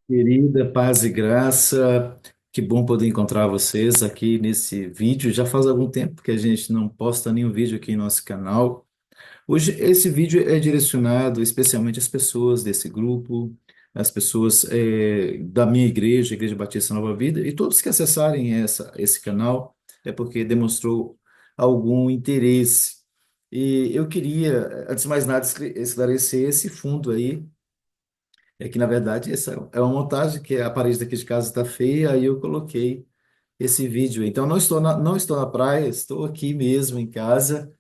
Querida, paz e graça, que bom poder encontrar vocês aqui nesse vídeo. Já faz algum tempo que a gente não posta nenhum vídeo aqui em nosso canal. Hoje, esse vídeo é direcionado especialmente às pessoas desse grupo, às pessoas da minha igreja, Igreja Batista Nova Vida, e todos que acessarem esse canal é porque demonstrou algum interesse. E eu queria, antes de mais nada, esclarecer esse fundo aí. É que, na verdade, essa é uma montagem que a parede daqui de casa está feia, aí eu coloquei esse vídeo. Então, não estou na praia, estou aqui mesmo em casa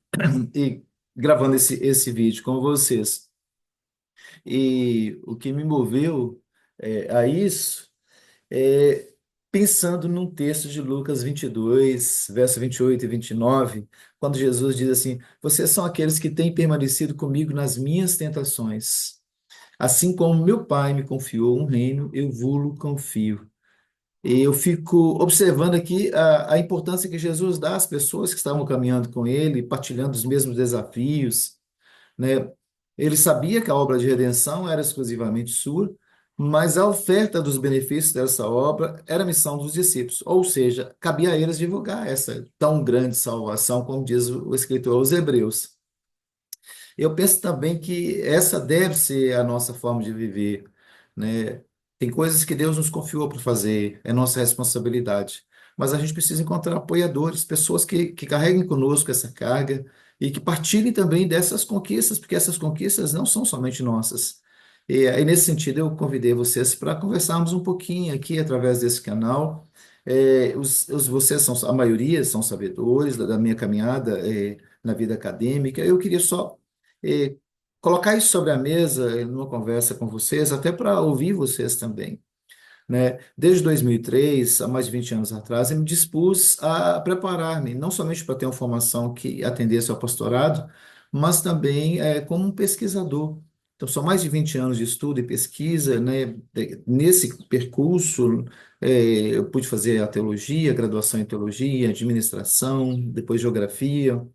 e gravando esse vídeo com vocês. E o que me moveu a isso é pensando num texto de Lucas 22, verso 28 e 29, quando Jesus diz assim: Vocês são aqueles que têm permanecido comigo nas minhas tentações. Assim como meu pai me confiou um reino, eu vou-lo confio. E eu fico observando aqui a importância que Jesus dá às pessoas que estavam caminhando com ele, partilhando os mesmos desafios, né? Ele sabia que a obra de redenção era exclusivamente sua, mas a oferta dos benefícios dessa obra era a missão dos discípulos, ou seja, cabia a eles divulgar essa tão grande salvação, como diz o escritor aos Hebreus. Eu penso também que essa deve ser a nossa forma de viver, né? Tem coisas que Deus nos confiou para fazer, é nossa responsabilidade. Mas a gente precisa encontrar apoiadores, pessoas que carreguem conosco essa carga e que partilhem também dessas conquistas, porque essas conquistas não são somente nossas. E aí, nesse sentido, eu convidei vocês para conversarmos um pouquinho aqui através desse canal. Vocês são, a maioria são sabedores da minha caminhada, na vida acadêmica. Eu queria só e colocar isso sobre a mesa numa conversa com vocês, até para ouvir vocês também, né? Desde 2003, há mais de 20 anos atrás, eu me dispus a preparar-me, não somente para ter uma formação que atendesse ao pastorado, mas também como um pesquisador. Então, são mais de 20 anos de estudo e pesquisa, né? Nesse percurso, eu pude fazer a teologia, graduação em teologia, administração, depois geografia,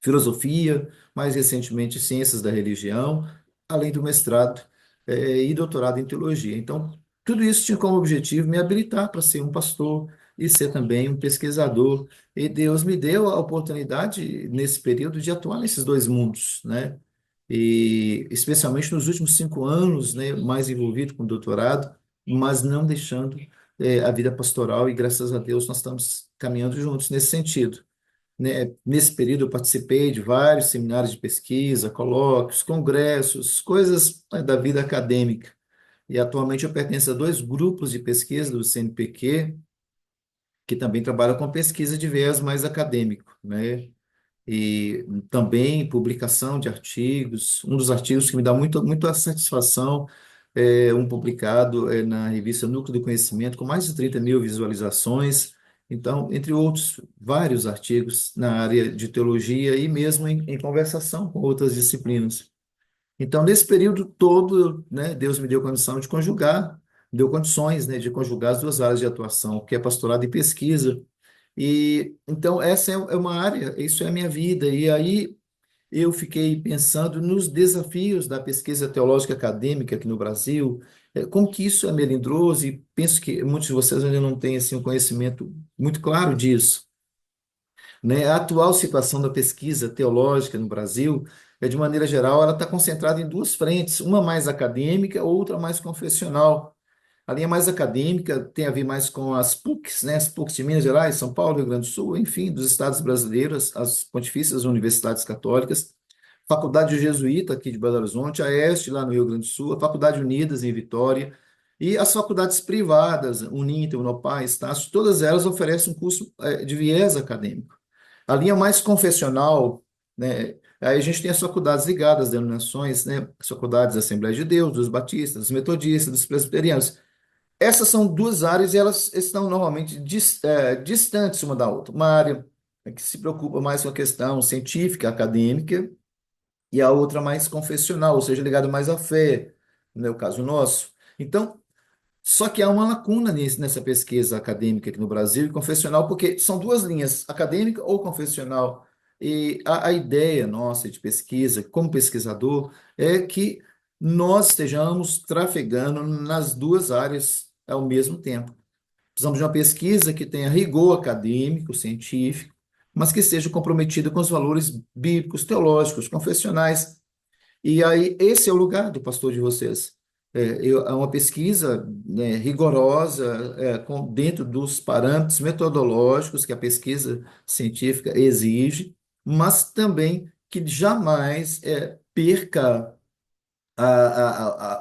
filosofia, mais recentemente ciências da religião, além do mestrado, e doutorado em teologia. Então, tudo isso tinha como objetivo me habilitar para ser um pastor e ser também um pesquisador. E Deus me deu a oportunidade, nesse período, de atuar nesses dois mundos, né? E especialmente nos últimos 5 anos, né, mais envolvido com doutorado, mas não deixando a vida pastoral, e graças a Deus nós estamos caminhando juntos nesse sentido, né? Nesse período, eu participei de vários seminários de pesquisa, colóquios, congressos, coisas, né, da vida acadêmica. E atualmente eu pertenço a dois grupos de pesquisa do CNPq, que também trabalham com pesquisa de viés mais acadêmico, né? E também publicação de artigos. Um dos artigos que me dá muita satisfação é um publicado na revista Núcleo do Conhecimento, com mais de 30 mil visualizações. Então, entre outros, vários artigos na área de teologia e mesmo em conversação com outras disciplinas. Então, nesse período todo, né, Deus me deu condição de conjugar, deu condições, né, de conjugar as duas áreas de atuação, que é pastorado e pesquisa. E então essa é uma área, isso é a minha vida. E aí eu fiquei pensando nos desafios da pesquisa teológica acadêmica aqui no Brasil, como que isso é melindroso, e penso que muitos de vocês ainda não têm assim um conhecimento muito claro disso, né? A atual situação da pesquisa teológica no Brasil, de maneira geral, ela está concentrada em duas frentes, uma mais acadêmica, outra mais confessional. A linha mais acadêmica tem a ver mais com as PUCs, né? As PUCs de Minas Gerais, São Paulo, Rio Grande do Sul, enfim, dos estados brasileiros, as pontifícias universidades católicas, Faculdade Jesuíta aqui de Belo Horizonte, a EST lá no Rio Grande do Sul, a Faculdade Unidas em Vitória, e as faculdades privadas, Uninter, Unopar, Estácio, todas elas oferecem um curso de viés acadêmico. A linha mais confessional, né? Aí a gente tem as faculdades ligadas às denominações, né? As faculdades da Assembleia de Deus, dos batistas, dos metodistas, dos presbiterianos. Essas são duas áreas e elas estão normalmente distantes uma da outra. Uma área que se preocupa mais com a questão científica, acadêmica, e a outra mais confessional, ou seja, ligada mais à fé, no meu caso nosso. Então, só que há uma lacuna nessa pesquisa acadêmica aqui no Brasil e confessional, porque são duas linhas, acadêmica ou confessional. E a ideia nossa de pesquisa, como pesquisador, é que nós estejamos trafegando nas duas áreas ao mesmo tempo. Precisamos de uma pesquisa que tenha rigor acadêmico, científico, mas que esteja comprometida com os valores bíblicos, teológicos, confessionais. E aí, esse é o lugar do pastor de vocês. É uma pesquisa, né, rigorosa, dentro dos parâmetros metodológicos que a pesquisa científica exige, mas também que jamais perca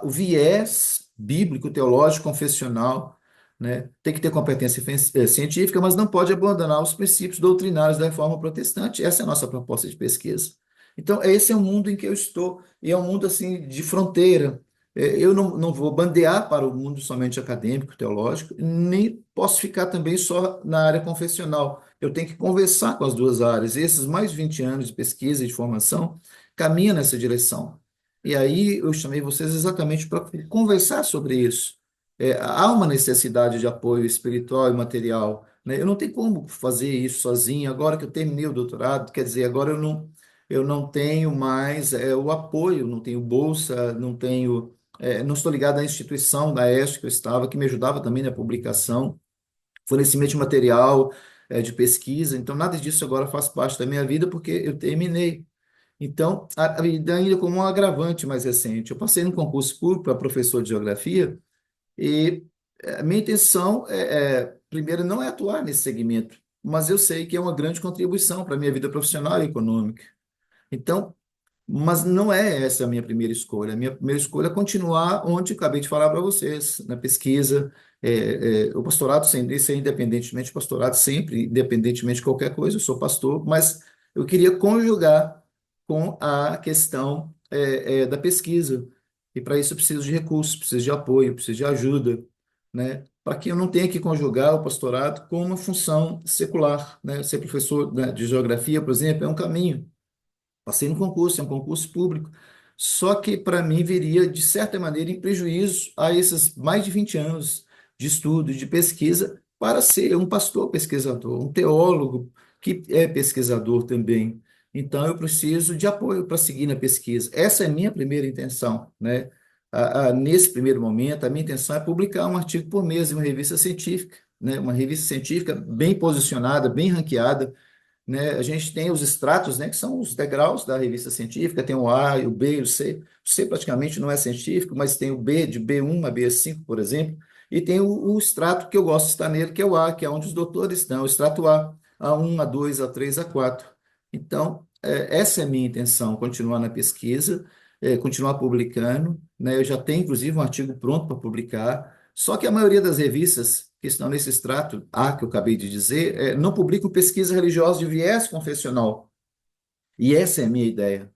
o viés bíblico, teológico, confessional, né? Tem que ter competência científica, mas não pode abandonar os princípios doutrinários da reforma protestante. Essa é a nossa proposta de pesquisa. Então, esse é o mundo em que eu estou, e é um mundo assim de fronteira. Eu não vou bandear para o mundo somente acadêmico, teológico, nem posso ficar também só na área confessional. Eu tenho que conversar com as duas áreas. E esses mais de 20 anos de pesquisa e de formação caminham nessa direção. E aí eu chamei vocês exatamente para conversar sobre isso. Há uma necessidade de apoio espiritual e material, né? Eu não tenho como fazer isso sozinho. Agora que eu terminei o doutorado, quer dizer, agora eu não tenho mais o apoio, não tenho bolsa, não tenho, não estou ligado à instituição da ESC que eu estava, que me ajudava também na publicação, fornecimento de material, de pesquisa. Então, nada disso agora faz parte da minha vida porque eu terminei. Então, e ainda como um agravante mais recente, eu passei num concurso público para professor de geografia e a minha intenção primeiro, não é atuar nesse segmento, mas eu sei que é uma grande contribuição para a minha vida profissional e econômica. Então, mas não é essa a minha primeira escolha. A minha primeira escolha é continuar onde eu acabei de falar para vocês, na pesquisa, o pastorado, sem isso é independentemente, pastorado sempre, independentemente de qualquer coisa, eu sou pastor, mas eu queria conjugar com a questão da pesquisa. E para isso eu preciso de recursos, preciso de apoio, preciso de ajuda, né? Para que eu não tenha que conjugar o pastorado com uma função secular, né? Ser professor, né, de geografia, por exemplo, é um caminho. Passei no concurso, é um concurso público. Só que, para mim, viria, de certa maneira, em prejuízo a esses mais de 20 anos de estudo, de pesquisa, para ser um pastor pesquisador, um teólogo que é pesquisador também. Então, eu preciso de apoio para seguir na pesquisa. Essa é a minha primeira intenção, né? Nesse primeiro momento, a minha intenção é publicar um artigo por mês em uma revista científica, né? Uma revista científica bem posicionada, bem ranqueada, né? A gente tem os estratos, né, que são os degraus da revista científica, tem o A, o B e o C. O C praticamente não é científico, mas tem o B, de B1 a B5, por exemplo, e tem o extrato que eu gosto de estar nele, que é o A, que é onde os doutores estão, o extrato A, A1, A2, A3, A4. Então, essa é a minha intenção, continuar na pesquisa, continuar publicando, né? Eu já tenho, inclusive, um artigo pronto para publicar, só que a maioria das revistas que estão nesse extrato A que eu acabei de dizer, não publicam pesquisa religiosa de viés confessional. E essa é a minha ideia,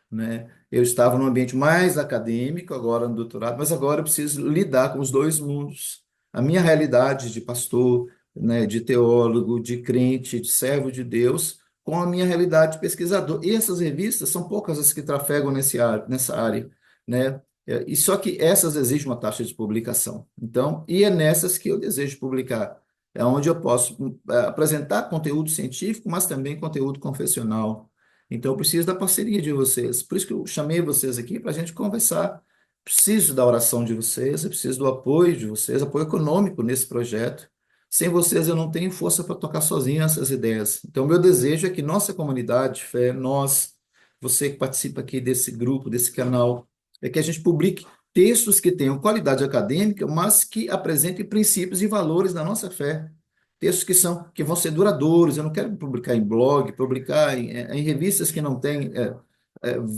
né? Eu estava num ambiente mais acadêmico, agora no doutorado, mas agora eu preciso lidar com os dois mundos. A minha realidade de pastor, né, de teólogo, de crente, de servo de Deus, com a minha realidade de pesquisador. E essas revistas são poucas as que trafegam nessa área, né? E só que essas exigem uma taxa de publicação. Então, e é nessas que eu desejo publicar. É onde eu posso apresentar conteúdo científico, mas também conteúdo confessional. Então, eu preciso da parceria de vocês. Por isso que eu chamei vocês aqui para a gente conversar. Preciso da oração de vocês, eu preciso do apoio de vocês, apoio econômico nesse projeto. Sem vocês, eu não tenho força para tocar sozinho essas ideias. Então, meu desejo é que nossa comunidade, fé, nós, você que participa aqui desse grupo, desse canal, é que a gente publique textos que tenham qualidade acadêmica, mas que apresentem princípios e valores da nossa fé. Textos que vão ser duradouros. Eu não quero publicar em blog, publicar em revistas que não têm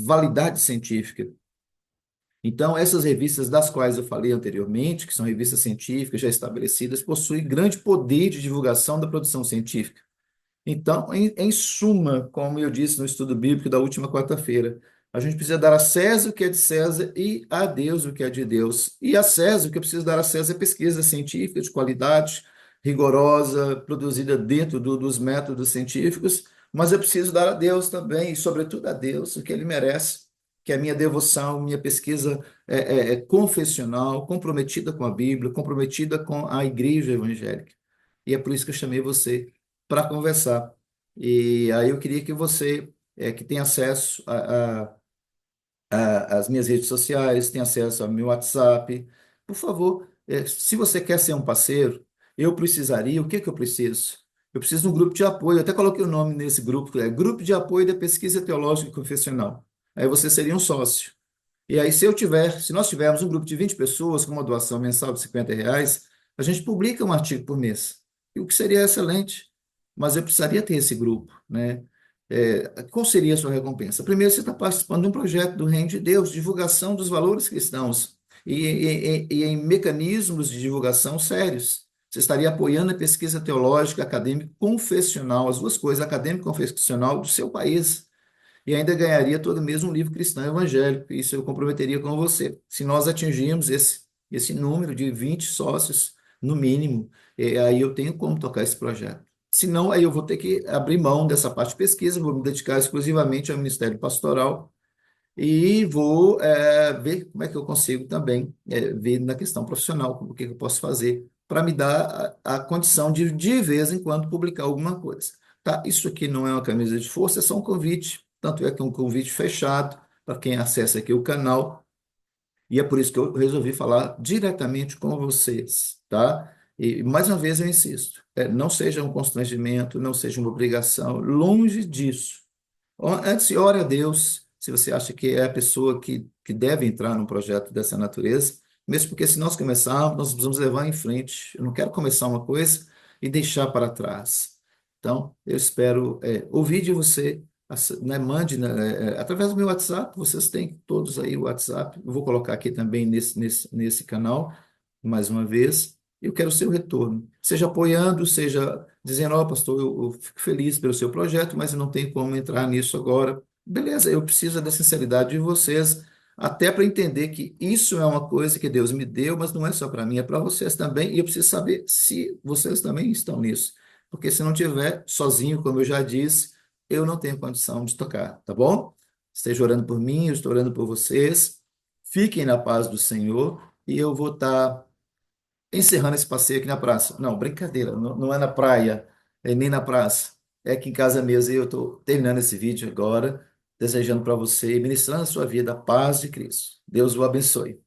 validade científica. Então, essas revistas das quais eu falei anteriormente, que são revistas científicas já estabelecidas, possuem grande poder de divulgação da produção científica. Então, em suma, como eu disse no estudo bíblico da última quarta-feira, a gente precisa dar a César o que é de César e a Deus o que é de Deus. E a César, o que eu preciso dar a César é pesquisa científica de qualidade, rigorosa, produzida dentro dos métodos científicos, mas eu preciso dar a Deus também, e sobretudo a Deus, o que ele merece, que é a minha devoção, minha pesquisa confessional, comprometida com a Bíblia, comprometida com a igreja evangélica. E é por isso que eu chamei você para conversar. E aí eu queria que você, que tem acesso as minhas redes sociais, tem acesso ao meu WhatsApp. Por favor, se você quer ser um parceiro, eu precisaria, o que que eu preciso? Eu preciso de um grupo de apoio. Eu até coloquei o nome nesse grupo, é Grupo de Apoio da Pesquisa Teológica e Confessional. Aí você seria um sócio. E aí, se nós tivermos um grupo de 20 pessoas com uma doação mensal de R$ 50, a gente publica um artigo por mês. E o que seria excelente. Mas eu precisaria ter esse grupo, né? Qual seria a sua recompensa? Primeiro, você está participando de um projeto do Reino de Deus, divulgação dos valores cristãos e em mecanismos de divulgação sérios. Você estaria apoiando a pesquisa teológica, acadêmica, confessional, as duas coisas, acadêmico e confessional do seu país e ainda ganharia todo mês um livro cristão evangélico. Isso eu comprometeria com você. Se nós atingirmos esse número de 20 sócios, no mínimo, aí eu tenho como tocar esse projeto. Se não, aí eu vou ter que abrir mão dessa parte de pesquisa, vou me dedicar exclusivamente ao Ministério Pastoral e vou ver como é que eu consigo também ver na questão profissional, o que eu posso fazer para me dar a condição de vez em quando, publicar alguma coisa. Tá? Isso aqui não é uma camisa de força, é só um convite, tanto é que é um convite fechado para quem acessa aqui o canal, e é por isso que eu resolvi falar diretamente com vocês, tá? E mais uma vez eu insisto, não seja um constrangimento, não seja uma obrigação, longe disso. Antes, ore a Deus, se você acha que é a pessoa que deve entrar num projeto dessa natureza, mesmo porque se nós começarmos, nós precisamos levar em frente. Eu não quero começar uma coisa e deixar para trás. Então, eu espero ouvir de você, né, mande, né, através do meu WhatsApp, vocês têm todos aí o WhatsApp, eu vou colocar aqui também nesse canal, mais uma vez. Eu quero o seu retorno, seja apoiando, seja dizendo, ó, pastor, eu fico feliz pelo seu projeto, mas eu não tenho como entrar nisso agora. Beleza, eu preciso da sinceridade de vocês, até para entender que isso é uma coisa que Deus me deu, mas não é só para mim, é para vocês também, e eu preciso saber se vocês também estão nisso. Porque se não tiver, sozinho, como eu já disse, eu não tenho condição de tocar, tá bom? Esteja orando por mim, eu estou orando por vocês. Fiquem na paz do Senhor, e eu vou estar encerrando esse passeio aqui na praça. Não, brincadeira, não é na praia, nem na praça. É aqui em casa mesmo. E eu estou terminando esse vídeo agora, desejando para você, ministrando a sua vida, a paz de Cristo. Deus o abençoe.